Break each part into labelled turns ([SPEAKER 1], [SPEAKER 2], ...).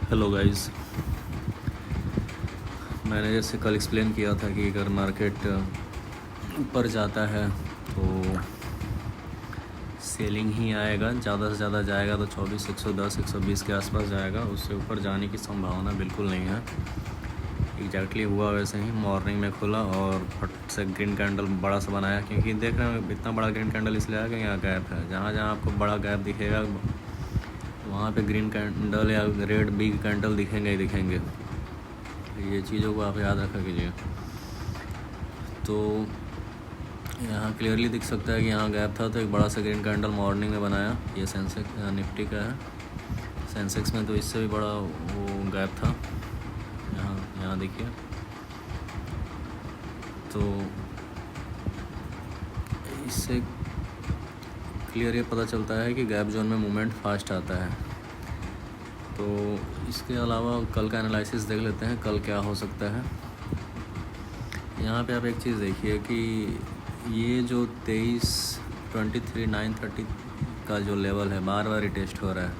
[SPEAKER 1] Hello guys, मैंने जैसे कल एक्सप्लेन किया था कि अगर मार्केट ऊपर जाता है तो सेलिंग ही आएगा, ज़्यादा से ज़्यादा जाएगा तो 24 110 120 के आसपास जाएगा। उससे ऊपर जाने की संभावना बिल्कुल नहीं है। एग्जैक्टली हुआ वैसे ही, मॉर्निंग में खुला और फट से ग्रीन कैंडल बड़ा सा बनाया, क्योंकि देख रहे हैं इतना बड़ा ग्रीन कैंडल इसलिए आया कि यहाँ गैप है। जहाँ जहाँ आपको बड़ा गैप दिखेगा वहाँ पे ग्रीन कैंडल या रेड बिग कैंडल दिखेंगे ही दिखेंगे। ये चीज़ों को आप याद रखा कीजिए। तो यहाँ क्लियरली दिख सकता है कि यहाँ गैप था, तो एक बड़ा सा ग्रीन कैंडल मॉर्निंग में बनाया। ये सेंसेक्स निफ्टी का है। सेंसेक्स में तो इससे भी बड़ा वो गैप था, यहाँ देखिए। तो इससे क्लियर ये पता चलता है कि गैप जोन में मूवमेंट फास्ट आता है। तो इसके अलावा कल का एनालिसिस देख लेते हैं, कल क्या हो सकता है। यहाँ पे आप एक चीज़ देखिए कि ये जो 23 का जो लेवल है बार बार रिटेस्ट हो रहा है,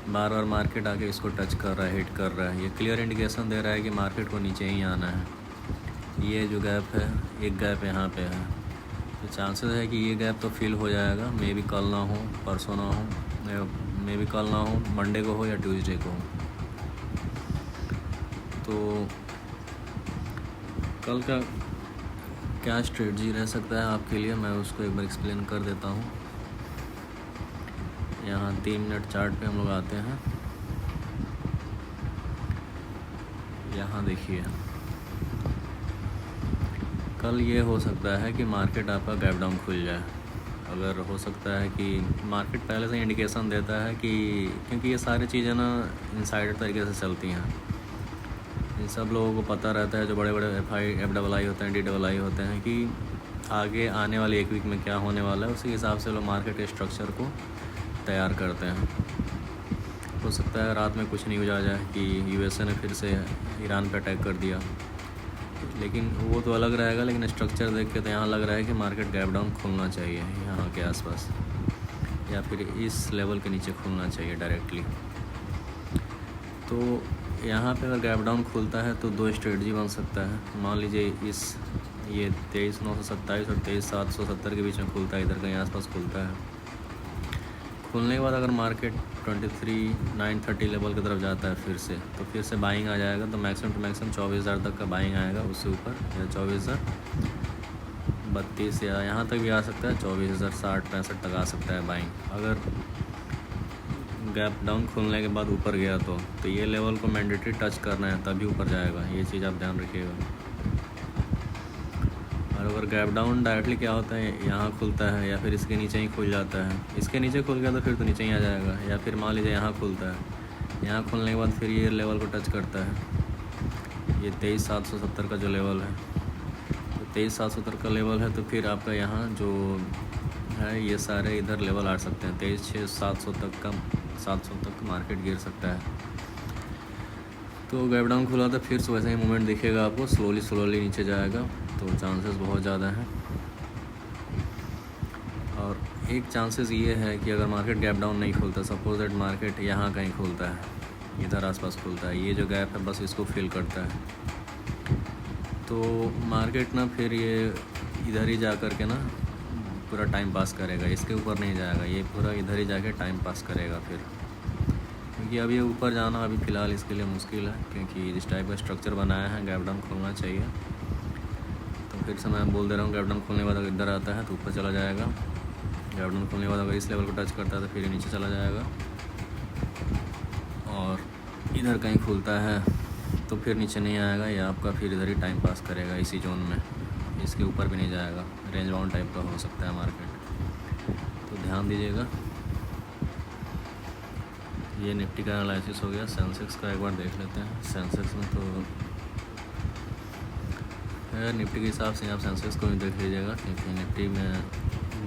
[SPEAKER 1] बार बार मार्केट आके इसको टच कर रहा है, हिट कर रहा है। ये क्लियर इंडिकेशन दे रहा है कि मार्केट को नीचे ही आना है। ये जो गैप है, एक गैप यहाँ पे है, तो चांसेस है कि ये गैप तो फिल हो जाएगा। मे बी कल ना हो, परसों ना हो, मे बी कल ना हो, मंडे को हो या ट्यूसडे को हो। तो कल का क्या स्ट्रेटजी रह सकता है आपके लिए, मैं उसको एक बार एक्सप्लेन कर देता हूँ। यहाँ 3 मिनट चार्ट पे हम लोग आते हैं। यहाँ देखिए, कल ये हो सकता है कि मार्केट आपका गैप डाउन खुल जाए। अगर हो सकता है कि मार्केट पहले से इंडिकेशन देता है कि, क्योंकि ये सारी चीज़ें ना इनसाइडर तरीके से चलती हैं, इन सब लोगों को पता रहता है, जो बड़े बड़े FI होते हैं, DII होते हैं, कि आगे आने वाले एक वीक में क्या होने वाला है। उसी हिसाब से लोग मार्केट के स्ट्रक्चर को तैयार करते हैं। हो सकता है रात में कुछ न्यूज़ आ जाए कि USA ने फिर से ईरान पर अटैक कर दिया, लेकिन वो तो अलग रहेगा। लेकिन स्ट्रक्चर देख के तो यहाँ लग रहा है कि मार्केट गैप डाउन खुलना चाहिए यहाँ के आसपास, या फिर इस लेवल के नीचे खुलना चाहिए डायरेक्टली। तो यहाँ पे अगर गैप डाउन खुलता है तो 2 स्ट्रेटजी बन सकता है। मान लीजिए ये 23,927 और 23,770 के बीच में खुलता है, इधर कहीं आसपास खुलता है। खुलने के बाद अगर मार्केट 23,930 लेवल की तरफ जाता है फिर से, तो फिर से बाइंग आ जाएगा। तो मैक्सिमम टू मैक्सिमम 24,000 तक का बाइंग आएगा, उससे ऊपर या 24,032 या यहाँ तक भी आ सकता है, 24,060-65 तक आ सकता है बाइंग। अगर गैप डाउन खुलने के बाद ऊपर गया तो ये लेवल को मैंडेटरी टच करना है, तभी ऊपर जाएगा। ये चीज़ आप ध्यान रखिएगा। और अगर गैप डाउन डायरेक्टली क्या होता है, यहाँ खुलता है या फिर इसके नीचे ही खुल जाता है। इसके नीचे खुल गया तो फिर तो नीचे ही आ जाएगा, या फिर मान लीजिए यहाँ खुलता है, यहाँ खुलने के बाद फिर ये लेवल को टच करता है, ये 23,770 का जो लेवल है। तो 23,770 का लेवल है, तो फिर आपका यहाँ जो है ये सारे इधर लेवल आ सकते हैं। 23,600 700 तक मार्केट गिर सकता है। तो गैप डाउन खुला तो फिर वैसे ही मूवमेंट दिखेगा आपको, स्लोली नीचे जाएगा। तो चांसेस बहुत ज़्यादा हैं। और एक चांसेस ये है कि अगर मार्केट गैप डाउन नहीं खुलता, सपोज दैट मार्केट यहाँ कहीं खुलता है, इधर आसपास खुलता है, ये जो गैप है बस इसको फिल करता है, तो मार्केट ना फिर ये इधर ही जा कर के ना पूरा टाइम पास करेगा, इसके ऊपर नहीं जाएगा। ये पूरा इधर ही जाके टाइम पास करेगा फिर, क्योंकि अभी ऊपर जाना अभी फ़िलहाल इसके लिए मुश्किल है, क्योंकि जिस टाइप का स्ट्रक्चर बनाया है गैप डाउन खुलना चाहिए। तो फिर से मैं बोल दे रहा हूँ, गैप डाउन खुलने के बाद अगर इधर आता है तो ऊपर चला जाएगा। गैप डाउन खुलने के बाद अगर इस लेवल को टच करता है तो फिर नीचे चला जाएगा, और इधर कहीं खुलता है तो फिर नीचे नहीं आएगा, या आपका फिर इधर ही टाइम पास करेगा इसी जोन में, इसके ऊपर भी नहीं जाएगा। रेंज बाउंड टाइप का हो सकता है मार्केट, तो ध्यान दीजिएगा। ये निफ्टी का एनालिसिस हो गया। सेंसेक्स का एक बार देख लेते हैं। सेंसेक्स में तो निफ्टी के हिसाब से आप सेंसेक्स को भी देख लीजिएगा, क्योंकि निफ्टी में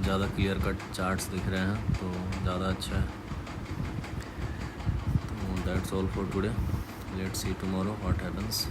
[SPEAKER 1] ज़्यादा क्लियर कट चार्ट्स दिख रहे हैं, तो ज़्यादा अच्छा है। तो that's all for today, let's see tomorrow what happens.